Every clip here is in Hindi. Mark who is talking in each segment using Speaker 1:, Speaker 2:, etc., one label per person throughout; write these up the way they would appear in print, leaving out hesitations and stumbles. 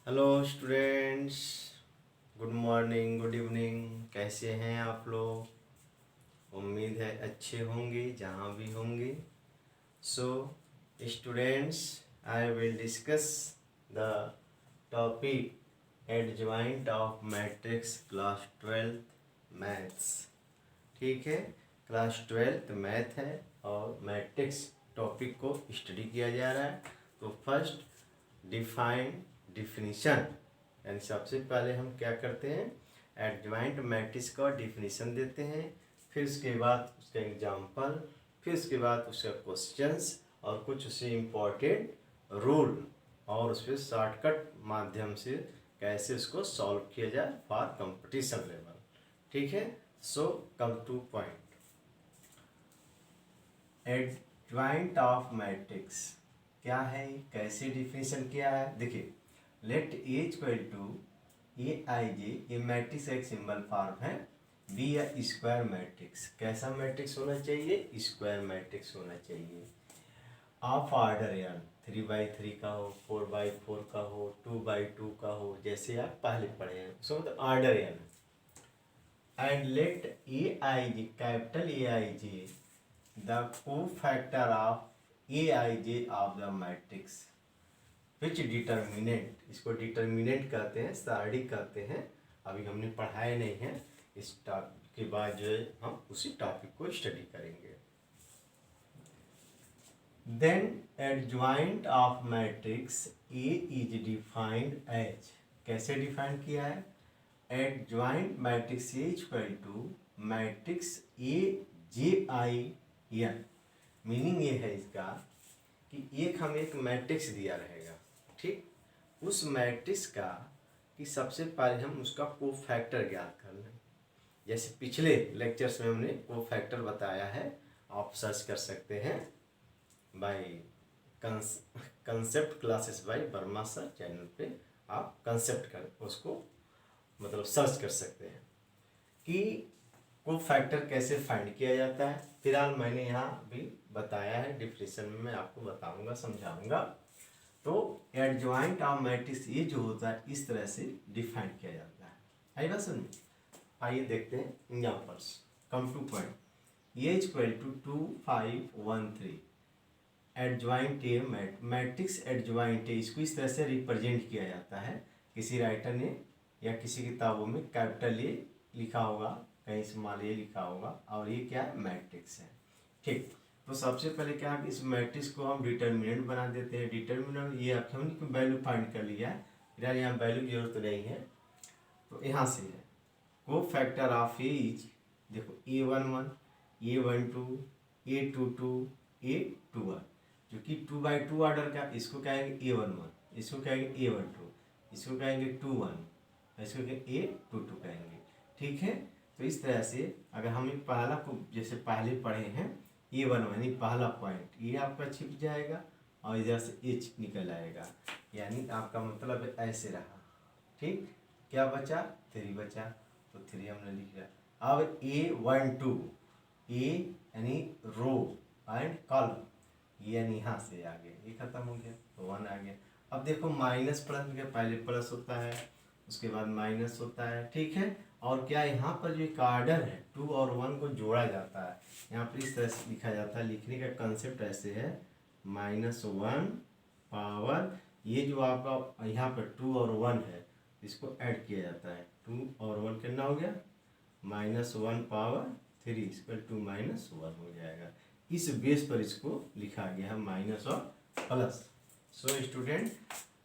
Speaker 1: Hello students. Good morning, good evening. कैसे हैं आप लोग? उम्मीद है अच्छे होंगे जहाँ भी होंगे। So students, I will discuss the topic adjoint of matrix class 12 maths. ठीक है, क्लास 12 मैथ है और मैट्रिक्स टॉपिक को स्टडी किया जा रहा है। तो फर्स्ट डिफाइन डिफिनीशन, यानी सबसे पहले हम क्या करते हैं, एडजॉइंट मैट्रिक्स का डिफिनीशन देते हैं। फिर उसके बाद उसका एग्जाम्पल, फिर उसके बाद उसका क्वेश्चंस और कुछ उससे इम्पोर्टेंट रूल, और उस पर शॉर्टकट माध्यम से कैसे उसको सॉल्व किया जाए फॉर कंपटीशन लेवल। ठीक है, so come to point. Adjoint of matrix क्या है, कैसे डिफिनीशन किया है? देखिए, let A equal to A I J, ये मैट्रिक्स एक सिंबल फॉर्म है। बी या स्क्वायर मैट्रिक्स, कैसा मैट्रिक्स होना चाहिए? स्क्वायर मैट्रिक्स होना चाहिए। ऑफ ऑर्डर एन, 3x3 का हो, 4x4 का हो, 2x2 का हो, जैसे आप पहले पढ़े हैं, सो मतलब order N. And let A I J, capital A I J, the cofactor of A I J of the matrix which determinant, इसको डिटर्मिनेंट कहते हैं, सारणी कहते हैं। अभी हमने पढ़ाया नहीं है, इस टॉपिक के बाद जो है हम उसी टॉपिक को स्टडी करेंगे। Then adjoint of matrix A is defined as, कैसे डिफाइन किया है? Adjoint matrix A equal to matrix A J I N. Meaning ये है इसका कि एक हम एक मैट्रिक्स दिया रहेगा, ठीक, उस मैट्रिक्स का कि सबसे पहले हम उसका कोफैक्टर ज्ञात कर लें। जैसे पिछले लेक्चर्स में हमने कोफैक्टर बताया है, आप सर्च कर सकते हैं by concept classes by Verma sir channel पे। आप कंसेप्ट कर उसको मतलब सर्च कर सकते हैं कि कोफैक्टर कैसे फाइंड किया जाता है। फिलहाल मैंने यहाँ भी बताया है, डिफिनेशन में मैं आपको बताऊंगा, समझाऊंगा। तो एडजॉइंट ऑफ मैट्रिक्स ये जो होता है इस तरह से डिफाइन किया जाता है। आई बात समझ? आइए देखते हैं एग्जाम्पल्स। Come to point. ये equal to 2 5 1 3 adjoint A matrix adjoint A, इसको इस तरह से रिप्रेजेंट किया जाता है। किसी राइटर ने या किसी किताबों में कैपिटल ए लिखा होगा, कहीं स्मॉल ए लिखा होगा, और ये क्या है? मैट्रिक्स है। ठीक, तो सबसे पहले क्या है, इस मैट्रिक्स को हम डिटर्मिनेंट बना देते हैं। डिटर्मिनेंट ये हमने वैल्यू फाइंड कर लिया है, फिलहाल यहाँ वैल्यू की जरूरत नहीं है, तो यहाँ से है कोफैक्टर ऑफ ए इज, देखो A11, A12, A22, A21, जो कि 2x2 ऑर्डर का, इसको कहेंगे A11, इसको कहेंगे A12, इसको कहेंगे 21, इसको कहेंगे A22 कहेंगे। ठीक है, तो इस तरह से अगर हम पहला को जैसे पहले पढ़े हैं A11, यानी पहला पॉइंट ये आपका छिप जाएगा और इधर से H निकल आएगा, यानी आपका मतलब ऐसे रहा। ठीक, क्या बचा? 3 बचा, तो 3 हमने लिख लिया। अब A12, ए यानी रो एंड कॉलम, ये यानी यहाँ से आ गया, ये खत्म हो गया, तो 1 आ गया। अब देखो माइनस प्लस में क्या, पहले प्लस होता है उसके बाद माइनस होता है। ठीक है, और क्या यहाँ पर जो एक आर्डर है 2 और 1 को जोड़ा जाता है, यहाँ पर इस तरह से लिखा जाता है। लिखने का कंसेप्ट ऐसे है, -1 पावर, ये जो आपका यहाँ पर 2 और 1 है इसको ऐड किया जाता है। 2 और 1 कितना हो गया? -1 पावर 3 इक्वल टू -1 हो जाएगा। इस बेस पर इसको लिखा गया है माइनस और plus. So student,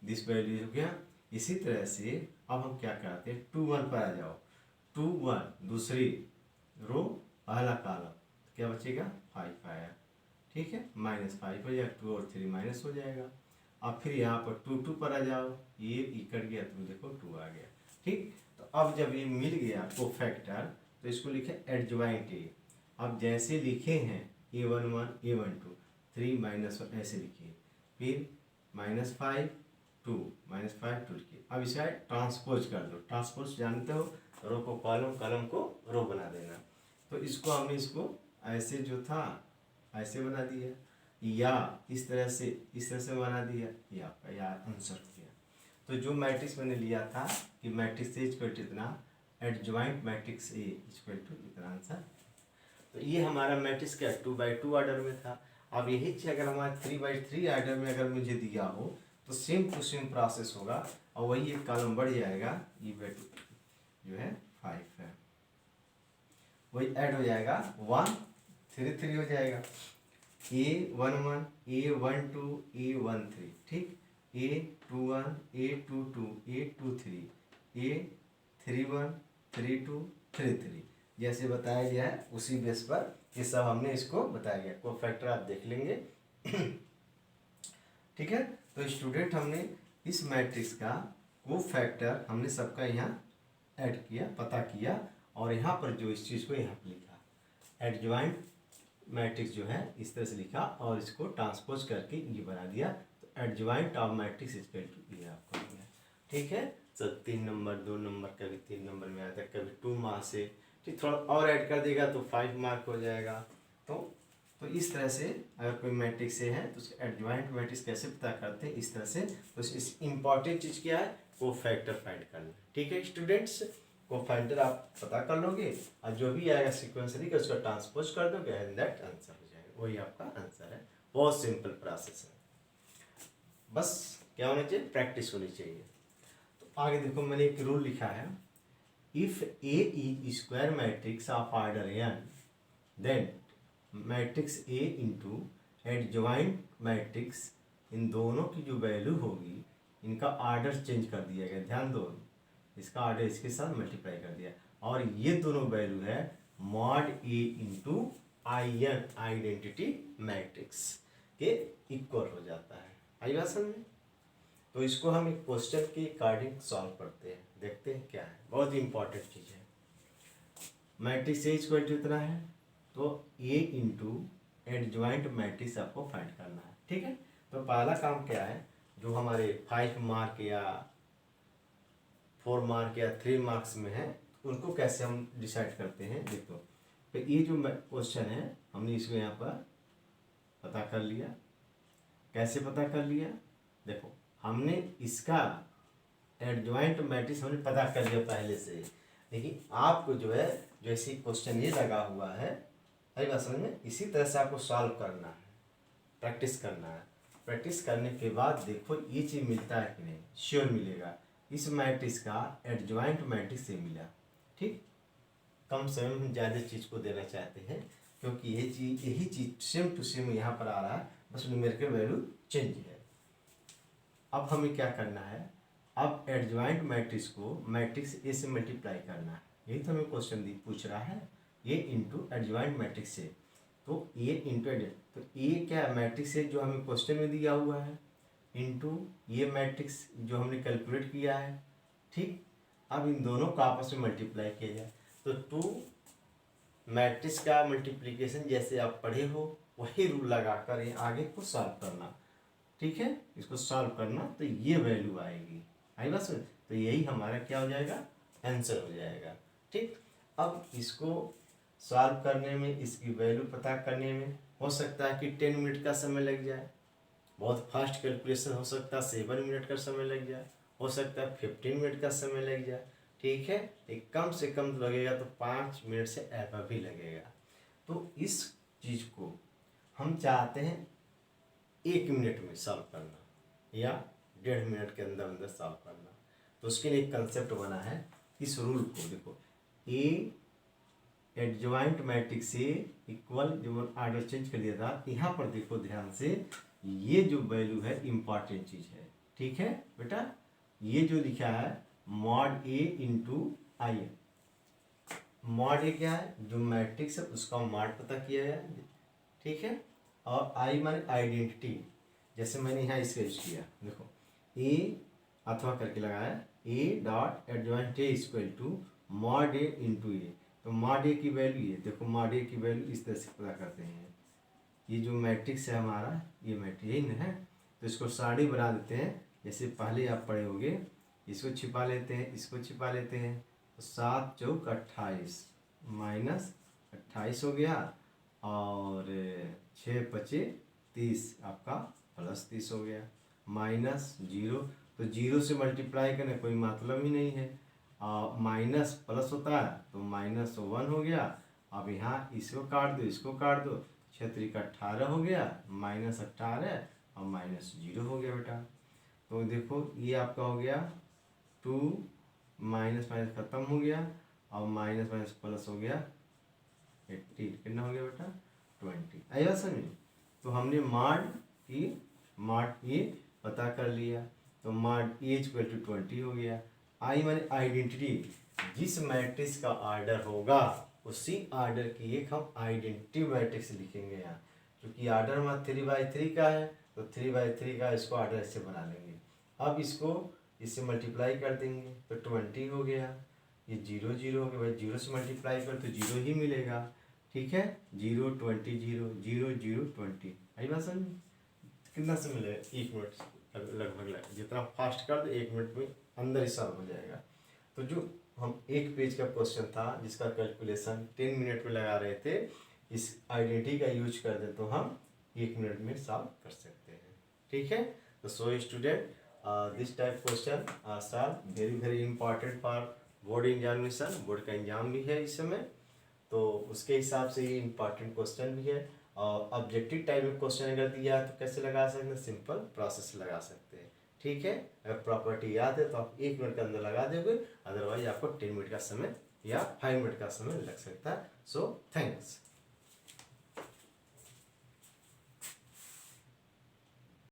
Speaker 1: this value हो गया। इसी तरह से अब हम क्या करते हैं, 2 1 पर आ जाओ। 2 1 दूसरी रो पहला कॉलम, क्या बचेगा? 5 आया। ठीक है, -5 हो जाएगा, 2 और 3 माइनस हो जाएगा। अब फिर यहाँ पर 2 2 पर आ जाओ, ये कट गया तो देखो 2 आ गया। ठीक, तो अब जब ये मिल गया कोफैक्टर, तो इसको लिखे एडजॉइंट ए। अब जैसे लिखे हैं A11 A12 3 -1 ऐसे लिखिए, फिर -5 2 -5 2 लिखिए। अब इसका ट्रांसपोज कर दो, ट्रांसपोज जानते हो, रो को कॉलम, कॉलम को रो बना देना। तो इसको हमने इसको ऐसे जो था ऐसे बना दिया, या इस तरह से बना दिया, ये आपका या आंसर हो गया। तो जो मैट्रिक्स मैंने लिया था कि मैट्रिक्स ए इक्वल टू इतना, adjoint matrix A equal to इतना आंसर। तो ये हमारा मैट्रिक्स क्या 2x2 ऑर्डर में था। अब यही चीज़ अगर हमारा 3x3 ऑर्डर में अगर मुझे दिया हो तो सेम टू सेम प्रोसेस होगा और वही एक कॉलम बढ़ जाएगा, e/2 जो है 5 है, वही ऐड हो जाएगा 1 3 3 हो जाएगा, A11 A12 A13, ठीक, A21 A22 A23 A31 32 33 जैसे बताया गया है उसी बेस पर ये सब हमने इसको बताया गया। को फैक्टर आप देख लेंगे ठीक है। तो स्टूडेंट हमने इस मैट्रिक्स का को फैक्टर हमने सबका यहाँ ऐड किया, पता किया और यहाँ पर जो इस चीज़ को यहाँ पर लिखा एडजॉइंट मैट्रिक्स जो है इस तरह से लिखा और इसको ट्रांसपोज करके ये बना दिया। तो adjoint of matrix equal to ये आपको मिला, ठीक है। तो 3 नंबर 2 नंबर कभी 3 नंबर में आता है, कभी 2 मार्क्स से, ठीक, थोड़ा और ऐड कर देगा तो 5 मार्क हो जाएगा। तो इस तरह से अगर कोई मैट्रिक्स से है तो उसका एडजॉइंट मैट्रिक्स कैसे पता करते हैं इस तरह से। तो इस इम्पॉर्टेंट चीज़ क्या है, को फैक्टर फाइंड करना, ठीक है स्टूडेंट्स। को फैक्टर आप पता कर लोगे और जो भी आएगा सीक्वेंसली का उसका ट्रांसपोज कर दोगे एंड दैट आंसर हो जाएगा, वही आपका आंसर है। बहुत सिंपल प्रोसेस है, बस क्या होना चाहिए, प्रैक्टिस होनी चाहिए। तो आगे देखो मैंने एक रूल लिखा है, if A is square matrix of order n then matrix A into adjoint matrix, इन दोनों की जो वैल्यू होगी इनका ऑर्डर चेंज कर दिया गया, ध्यान दो, इसका ऑर्डर इसके साथ मल्टीप्लाई कर दिया और ये दोनों वैल्यू है mod A into I an identity matrix के इक्वल हो जाता है। आई बात समझ में। तो इसको हम एक क्वेश्चन के अकॉर्डिंग सॉल्व करते हैं, देखते हैं क्या है, बहुत ही इंपॉर्टेंट चीज़ है। मैट्रिक्स ए इक्वल टू इतना है तो ए इंटू एडजॉइंट मैट्रिक्स आपको फाइंड करना है, ठीक है। तो पहला काम क्या है, जो हमारे 5 मार्क या 4 मार्क या 3 मार्क्स में है उनको कैसे हम डिसाइड करते हैं। देखो तो ये जो क्वेश्चन है हमने इसको यहाँ पर पता कर लिया, कैसे पता कर लिया, देखो हमने इसका एडजॉइंट मैट्रिक्स हमने पता कर लिया पहले से, लेकिन आपको जो है जैसे क्वेश्चन ये लगा हुआ है अरे बात समझ में, इसी तरह से आपको सॉल्व करना है, प्रैक्टिस करना है। प्रैक्टिस करने के बाद देखो ये चीज़ मिलता है कि नहीं, श्योर मिलेगा। इस मैट्रिक्स का एडजॉइंट मैट्रिक्स से मिला, ठीक, कम समय में हम ज़्यादा चीज़ को देना चाहते हैं क्योंकि यही चीज़ सेम टू सेम यहाँ पर आ रहा है, बस न्यूमेरिकल वैल्यू चेंज है। अब हमें क्या करना है, अब एडजॉइंट मैट्रिक्स को मैट्रिक्स ए से मल्टीप्लाई करना है, यही तो हमें क्वेश्चन पूछ रहा है, ए इंटू एडजॉइंट मैट्रिक्स से। तो ए इंटू तो ए क्या है, मैट्रिक्स है जो हमें क्वेश्चन में दिया हुआ है, इंटू ये मैट्रिक्स जो हमने कैलकुलेट किया है, ठीक। अब इन दोनों का आपस में मल्टीप्लाई किया जाए तो 2 मैट्रिक्स का मल्टीप्लिकेशन जैसे आप पढ़े हो वही रूल लगाकर ये आगे को सॉल्व करना, ठीक है। इसको सॉल्व करना तो ये वैल्यू आएगी, आई बस। तो यही हमारा क्या हो जाएगा, आंसर हो जाएगा, ठीक। अब इसको सॉल्व करने में, इसकी वैल्यू पता करने में हो सकता है कि 10 मिनट का समय लग जाए, बहुत फास्ट कैलकुलेशन हो सकता है 7 मिनट का समय लग जाए, हो सकता है 15 मिनट का समय लग जाए, ठीक है। एक कम से कम लगेगा तो 5 मिनट से एबव भी लगेगा। तो इस चीज़ को हम चाहते हैं 1 मिनट में सॉल्व करना या 1.5 मिनट के अंदर अंदर सॉल्व करना। तो उसके लिए एक कंसेप्ट बना है, इस रूल को देखो, ए एडजॉइंट मैट्रिक्स से इक्वल, जो ऑर्डर चेंज कर दिया था यहाँ पर देखो ध्यान से, ये जो वैल्यू है इम्पॉर्टेंट चीज़ है, ठीक है बेटा। ये जो लिखा है mod A into I N, mod A क्या है, जो मैट्रिक्स है उसका मॉड पता किया है, ठीक है। और आई माने आइडेंटिटी, जैसे मैंने यहाँ इसका यूज किया, देखो ए अथवा करके लगाया, A dot adjoint A equal to mod A into A. तो मॉड ए की वैल्यू ये देखो, मॉड ए की वैल्यू इस तरह से पता करते हैं, ये जो मैट्रिक्स है हमारा, ये मैट्रिक्स यही ना है, तो इसको साड़ी बना देते हैं, जैसे पहले आप पढ़े होंगे, इसको छिपा लेते हैं, इसको छिपा लेते हैं, तो 7 चौक 28 माइनस 28 हो गया और 6 पचे 30 आपका प्लस 30 हो गया, माइनस 0, तो जीरो से मल्टीप्लाई करने कोई मतलब ही नहीं है। माइनस प्लस होता है तो -1 हो गया। अब यहाँ इसको काट दो, इसको काट दो, 6 × 18 हो गया, -18 और -0 हो गया बेटा। तो देखो ये आपका हो गया 2, माइनस माइनस खत्म हो गया और माइनस माइनस प्लस हो गया 18, कितना हो गया बेटा 20। आई बात समझ। तो हमने माड ये पता कर लिया, तो माड ए इक्वल टू 20 हो गया। आई माने आइडेंटिटी, जिस मैट्रिक्स का आर्डर होगा उसी आर्डर की एक हम आइडेंटिटी मैट्रिक्स लिखेंगे यहाँ, क्योंकि आर्डर हमारा 3/3 का है तो 3/3 का इसको आर्डर ऐसे बना लेंगे। अब इसको इससे मल्टीप्लाई कर देंगे तो 20 हो गया, ये 0 0 हो गया, भाई 0 से मल्टीप्लाई कर तो 0 ही मिलेगा, ठीक है। 0 20 0 0 0 20। आई बात समझ। कितना से मिलेगा 1 मिनट लगभग जितना फास्ट कर दो 1 मिनट में अंदर ही सॉल्व हो जाएगा। तो जो हम एक पेज का क्वेश्चन था जिसका कैलकुलेशन 10 मिनट में लगा रहे थे, इस आइडेंटिटी का यूज कर दे तो हम 1 मिनट में सॉल्व कर सकते हैं, ठीक है। तो so student, this type question solve very very important for board examination, board का एग्जाम भी है इस समय, तो उसके हिसाब से ये इंपॉर्टेंट क्वेश्चन भी है। और ऑब्जेक्टिव टाइप में क्वेश्चन अगर दिया है तो कैसे लगा सकते हैं, सिंपल प्रोसेस लगा सकते हैं, ठीक है। अगर प्रॉपर्टी याद है तो आप 1 मिनट के अंदर लगा दोगे, अदरवाइज आपको 10 मिनट का समय या 5 मिनट का समय लग सकता है। So thanks.